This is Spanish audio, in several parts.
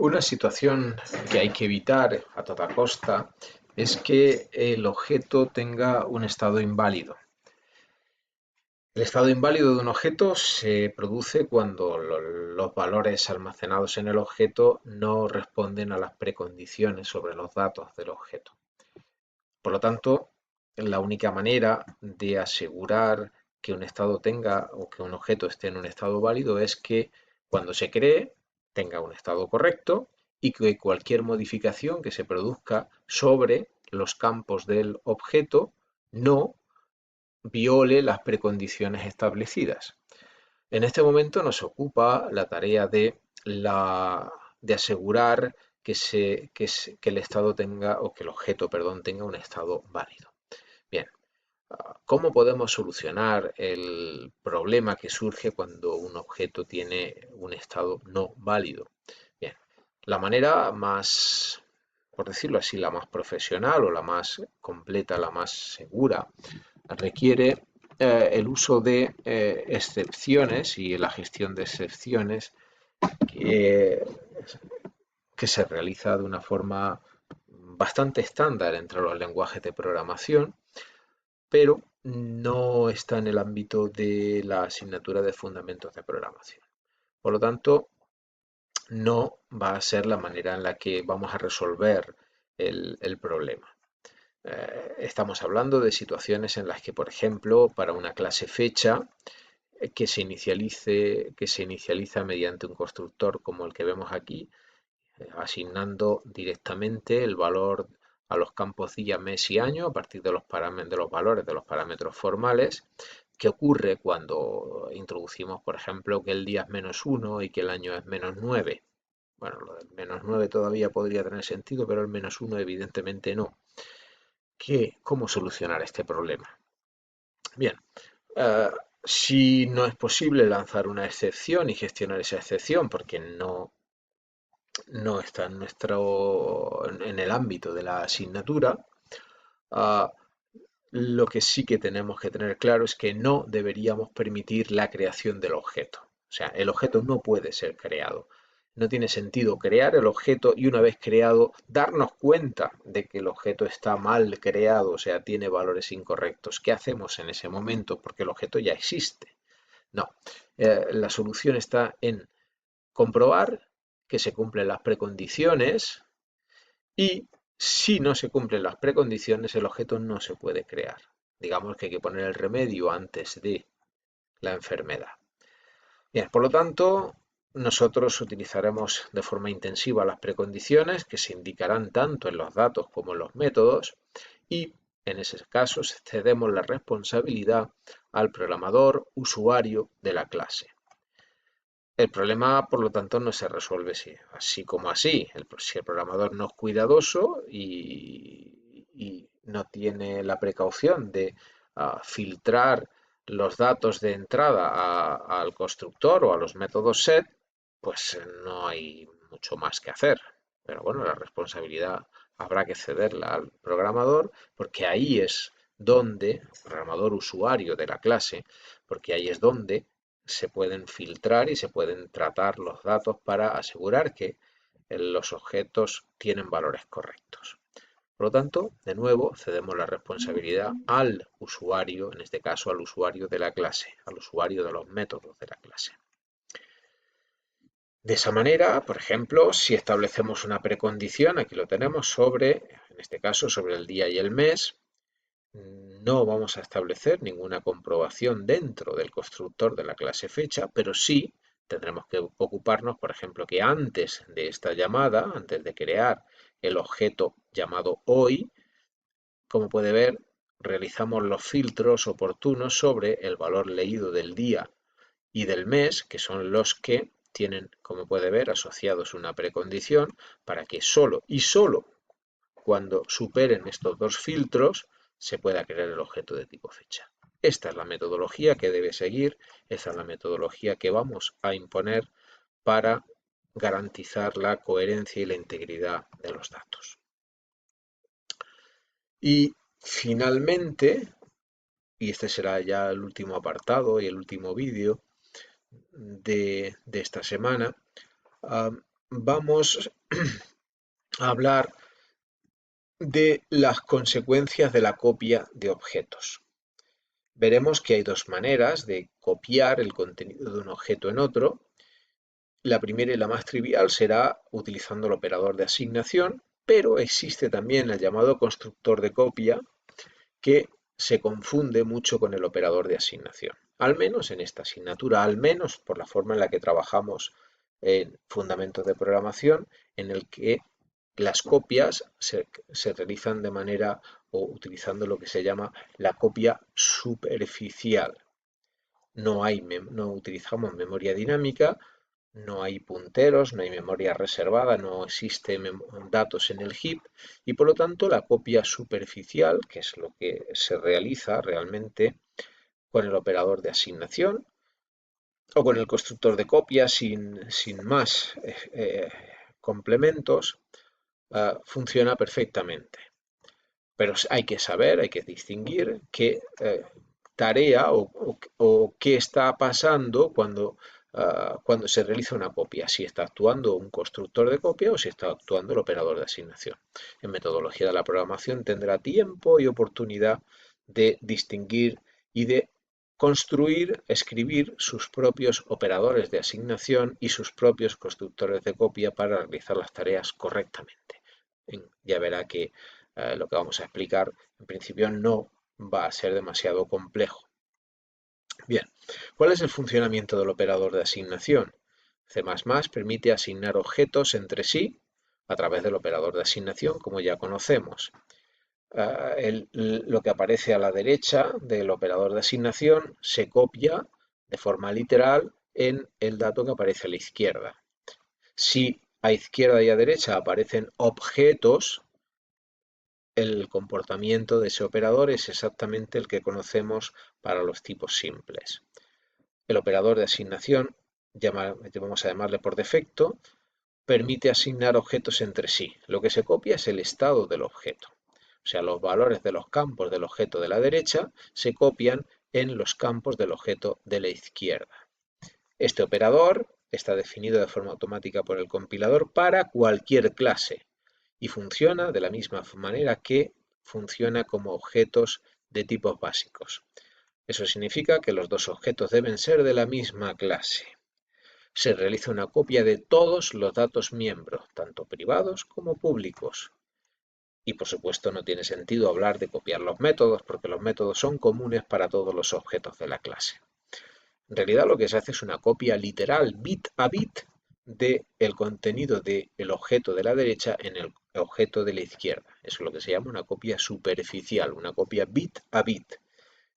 Una situación que hay que evitar a toda costa es que el objeto tenga un estado inválido. El estado inválido de un objeto se produce cuando los valores almacenados en el objeto no responden a las precondiciones sobre los datos del objeto. Por lo tanto, la única manera de asegurar que un estado tenga o que un objeto esté en un estado válido es que cuando se cree tenga un estado correcto y que cualquier modificación que se produzca sobre los campos del objeto no viole las precondiciones establecidas. En este momento nos ocupa la tarea de asegurar que el estado tenga, o que el objeto, perdón, tenga un estado válido. Bien, ¿cómo podemos solucionar el problema que surge cuando un objeto tiene un estado no válido? Bien, la manera más, por decirlo así, la más profesional o la más completa, la más segura, requiere el uso de excepciones y la gestión de excepciones que, que se realiza de una forma bastante estándar entre los lenguajes de programación, pero no está en el ámbito de la asignatura de fundamentos de programación. Por lo tanto, no va a ser la manera en la que vamos a resolver el problema. Estamos hablando de situaciones en las que, por ejemplo, para una clase fecha que se inicializa mediante un constructor como el que vemos aquí, asignando directamente el valor a los campos día, mes y año a partir de los valores de los parámetros formales. ¿Qué ocurre cuando introducimos, por ejemplo, que el día es -1 y que el año es -9? Bueno, lo del -9 todavía podría tener sentido, pero el -1 evidentemente no. ¿Cómo solucionar este problema? Bien, si no es posible lanzar una excepción y gestionar esa excepción porque no está en el ámbito de la asignatura, ah, lo que sí que tenemos que tener claro es que no deberíamos permitir la creación del objeto. O sea, el objeto no puede ser creado. No tiene sentido crear el objeto y una vez creado darnos cuenta de que el objeto está mal creado, o sea, tiene valores incorrectos. ¿Qué hacemos en ese momento? Porque el objeto ya existe. No, la solución está en comprobar que se cumplen las precondiciones y si no se cumplen las precondiciones el objeto no se puede crear. Digamos que hay que poner el remedio antes de la enfermedad. Bien, por lo tanto, nosotros utilizaremos de forma intensiva las precondiciones que se indicarán tanto en los datos como en los métodos y en ese caso cedemos la responsabilidad al programador usuario de la clase. El problema, por lo tanto, no se resuelve así como así. Si el programador no es cuidadoso y no tiene la precaución de filtrar los datos de entrada al constructor o a los métodos set, pues no hay mucho más que hacer. Pero bueno, la responsabilidad habrá que cederla al programador porque ahí es donde, el programador usuario de la clase, porque ahí es donde se pueden filtrar y se pueden tratar los datos para asegurar que los objetos tienen valores correctos. Por lo tanto, de nuevo, cedemos la responsabilidad al usuario, en este caso al usuario de la clase, al usuario de los métodos de la clase. De esa manera, por ejemplo, si establecemos una precondición, aquí lo tenemos, en este caso, sobre el día y el mes, no vamos a establecer ninguna comprobación dentro del constructor de la clase fecha, pero sí tendremos que ocuparnos, por ejemplo, que antes de esta llamada, antes de crear el objeto llamado hoy, como puede ver, realizamos los filtros oportunos sobre el valor leído del día y del mes, que son los que tienen, como puede ver, asociados una precondición para que solo y solo cuando superen estos dos filtros se pueda crear el objeto de tipo fecha. Esta es la metodología que debe seguir, esta es la metodología que vamos a imponer para garantizar la coherencia y la integridad de los datos. Y finalmente, y este será ya el último apartado y el último vídeo de esta semana, vamos a hablar de las consecuencias de la copia de objetos. Veremos que hay dos maneras de copiar el contenido de un objeto en otro. La primera y la más trivial será utilizando el operador de asignación, pero existe también el llamado constructor de copia, que se confunde mucho con el operador de asignación. Al menos en esta asignatura, al menos por la forma en la que trabajamos en fundamentos de programación, en el que las copias se realizan de manera o utilizando lo que se llama la copia superficial. No utilizamos memoria dinámica, no hay punteros, no hay memoria reservada, no existen datos en el heap y por lo tanto la copia superficial, que es lo que se realiza realmente con el operador de asignación o con el constructor de copia sin más complementos, funciona perfectamente. Pero hay que saber, hay que distinguir qué tarea o qué está pasando cuando se realiza una copia, si está actuando un constructor de copia o si está actuando el operador de asignación. En metodología de la programación tendrá tiempo y oportunidad de distinguir y de construir, escribir sus propios operadores de asignación y sus propios constructores de copia para realizar las tareas correctamente. Ya verá que lo que vamos a explicar en principio no va a ser demasiado complejo. Bien, ¿cuál es el funcionamiento del operador de asignación? C++ permite asignar objetos entre sí a través del operador de asignación, como ya conocemos. Lo que aparece a la derecha del operador de asignación se copia de forma literal en el dato que aparece a la izquierda. Si a izquierda y a derecha aparecen objetos, el comportamiento de ese operador es exactamente el que conocemos para los tipos simples. El operador de asignación, vamos a llamarle por defecto, permite asignar objetos entre sí. Lo que se copia es el estado del objeto. O sea, los valores de los campos del objeto de la derecha se copian en los campos del objeto de la izquierda. Este operador está definido de forma automática por el compilador para cualquier clase y funciona de la misma manera que funciona como objetos de tipos básicos. Eso significa que los dos objetos deben ser de la misma clase. Se realiza una copia de todos los datos miembros, tanto privados como públicos. Y por supuesto no tiene sentido hablar de copiar los métodos, porque los métodos son comunes para todos los objetos de la clase. En realidad lo que se hace es una copia literal, bit a bit, del contenido del objeto de la derecha en el objeto de la izquierda. Eso es lo que se llama una copia superficial, una copia bit a bit.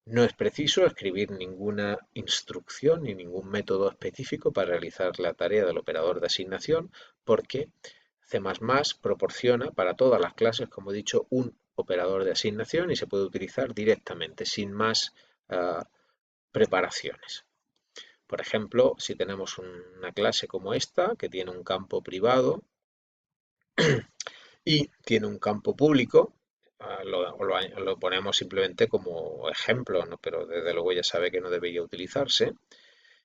No es preciso escribir ninguna instrucción ni ningún método específico para realizar la tarea del operador de asignación, porque C++ proporciona para todas las clases, como he dicho, un operador de asignación y se puede utilizar directamente, sin más preparaciones. Por ejemplo, si tenemos una clase como esta, que tiene un campo privado y tiene un campo público, lo ponemos simplemente como ejemplo, ¿no? Pero desde luego ya sabe que no debería utilizarse.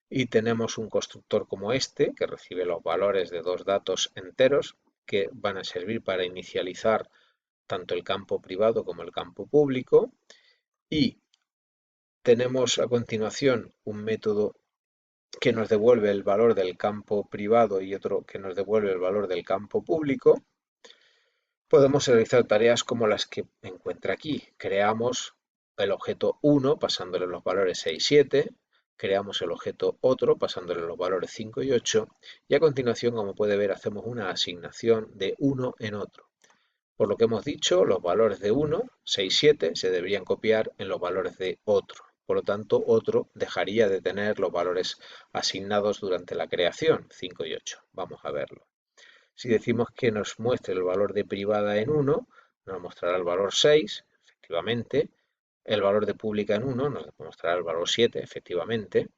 Y tenemos un constructor como este, que recibe los valores de dos datos enteros, que van a servir para inicializar tanto el campo privado como el campo público. Y tenemos a continuación un método que nos devuelve el valor del campo privado y otro que nos devuelve el valor del campo público. Podemos realizar tareas como las que encuentra aquí. Creamos el objeto 1 pasándole los valores 6 y 7, creamos el objeto otro pasándole los valores 5 y 8 y a continuación, como puede ver, hacemos una asignación de uno en otro. Por lo que hemos dicho, los valores de 1, 6 y 7 se deberían copiar en los valores de otro. Por lo tanto, otro dejaría de tener los valores asignados durante la creación, 5 y 8. Vamos a verlo. Si decimos que nos muestre el valor de privada en 1, nos mostrará el valor 6, efectivamente. El valor de pública en 1 nos mostrará el valor 7, efectivamente.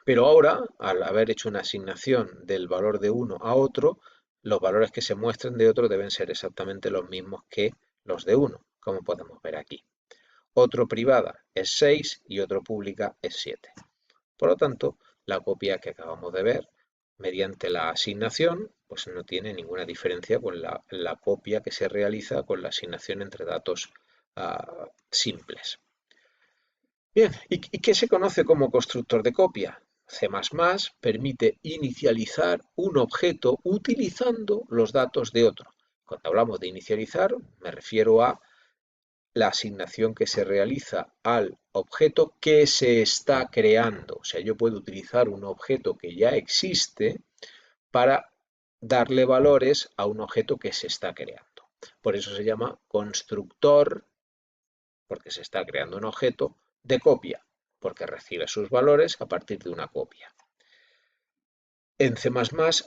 Pero ahora, al haber hecho una asignación del valor de uno a otro, los valores que se muestren de otro deben ser exactamente los mismos que los de 1, como podemos ver aquí. Otro privada es 6 y otro pública es 7. Por lo tanto, la copia que acabamos de ver mediante la asignación, pues no tiene ninguna diferencia con la copia que se realiza con la asignación entre datos simples. Bien, ¿y qué se conoce como constructor de copia? C++ permite inicializar un objeto utilizando los datos de otro. Cuando hablamos de inicializar, me refiero a la asignación que se realiza al objeto que se está creando. O sea, yo puedo utilizar un objeto que ya existe para darle valores a un objeto que se está creando. Por eso se llama constructor, porque se está creando un objeto de copia, porque recibe sus valores a partir de una copia. En C++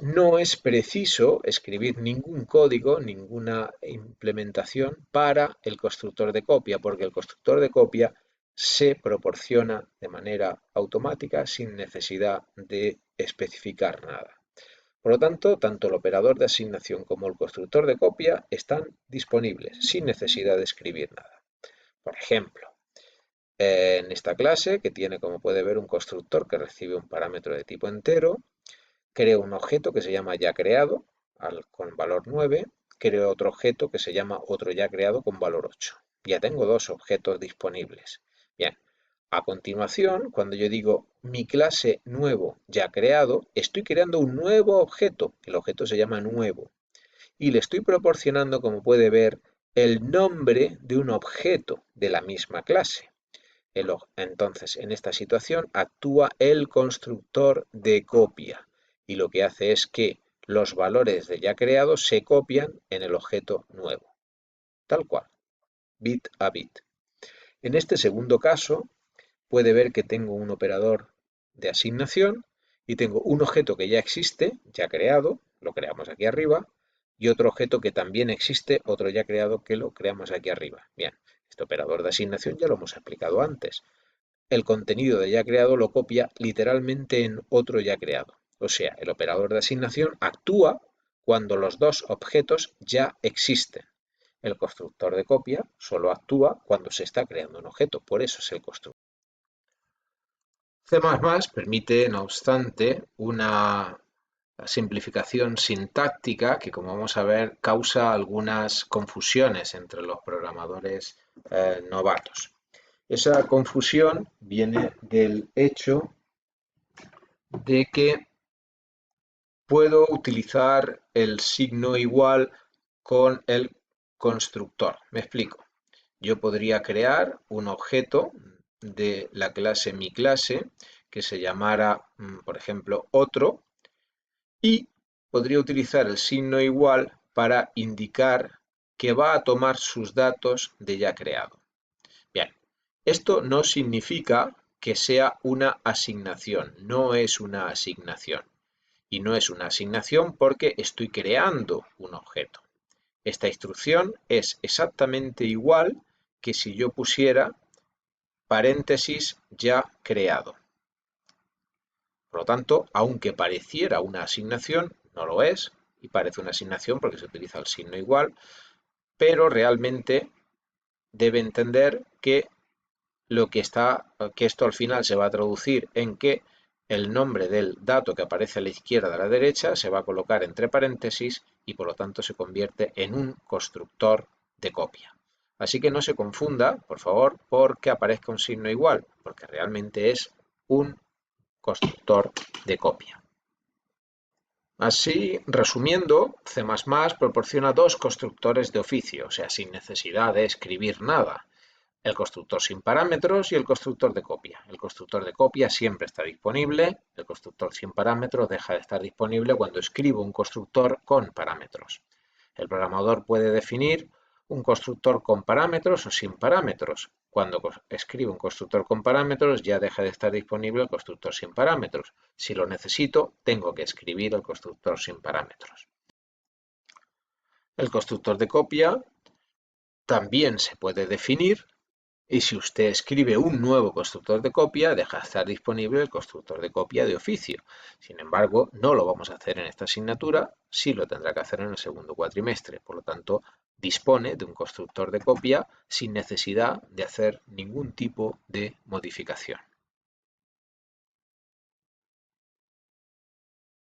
no es preciso escribir ningún código, ninguna implementación para el constructor de copia, porque el constructor de copia se proporciona de manera automática sin necesidad de especificar nada. Por lo tanto, tanto el operador de asignación como el constructor de copia están disponibles sin necesidad de escribir nada. Por ejemplo, en esta clase, que tiene, como puede ver, un constructor que recibe un parámetro de tipo entero, creo un objeto que se llama yaCreado con valor 9, creo otro objeto que se llama otro yaCreado con valor 8. Ya tengo dos objetos disponibles. Bien, a continuación, cuando yo digo mi clase nuevo yaCreado, estoy creando un nuevo objeto. El objeto se llama nuevo. Y le estoy proporcionando, como puede ver, el nombre de un objeto de la misma clase. Entonces, en esta situación actúa el constructor de copia y lo que hace es que los valores de ya creado se copian en el objeto nuevo, tal cual, bit a bit. En este segundo caso, puede ver que tengo un operador de asignación y tengo un objeto que ya existe, ya creado, lo creamos aquí arriba, y otro objeto que también existe, otro ya creado, que lo creamos aquí arriba. Bien, este operador de asignación ya lo hemos explicado antes. El contenido de ya creado lo copia literalmente en otro ya creado. O sea, el operador de asignación actúa cuando los dos objetos ya existen. El constructor de copia solo actúa cuando se está creando un objeto, por eso es el constructor. C++ permite, no obstante, una simplificación sintáctica que, como vamos a ver, causa algunas confusiones entre los programadores novatos. Esa confusión viene del hecho de que puedo utilizar el signo igual con el constructor. Me explico. Yo podría crear un objeto de la clase miClase que se llamara, por ejemplo, otro, y podría utilizar el signo igual para indicar que va a tomar sus datos de ya creado. Bien, esto no significa que sea una asignación, no es una asignación. Y no es una asignación porque estoy creando un objeto. Esta instrucción es exactamente igual que si yo pusiera paréntesis ya creado. Por lo tanto, aunque pareciera una asignación, no lo es, y parece una asignación porque se utiliza el signo igual, pero realmente debe entender que esto al final se va a traducir en que el nombre del dato que aparece a la izquierda de la derecha se va a colocar entre paréntesis y por lo tanto se convierte en un constructor de copia. Así que no se confunda, por favor, porque aparezca un signo igual, porque realmente es un constructor de copia. Así, resumiendo, C++ proporciona dos constructores de oficio, o sea, sin necesidad de escribir nada. El constructor sin parámetros y el constructor de copia. El constructor de copia siempre está disponible, el constructor sin parámetros deja de estar disponible cuando escribo un constructor con parámetros. El programador puede definir un constructor con parámetros o sin parámetros. Cuando escribo un constructor con parámetros ya deja de estar disponible el constructor sin parámetros. Si lo necesito, tengo que escribir el constructor sin parámetros. El constructor de copia también se puede definir. Y si usted escribe un nuevo constructor de copia, deja de estar disponible el constructor de copia de oficio. Sin embargo, no lo vamos a hacer en esta asignatura, sí lo tendrá que hacer en el segundo cuatrimestre. Por lo tanto, dispone de un constructor de copia sin necesidad de hacer ningún tipo de modificación.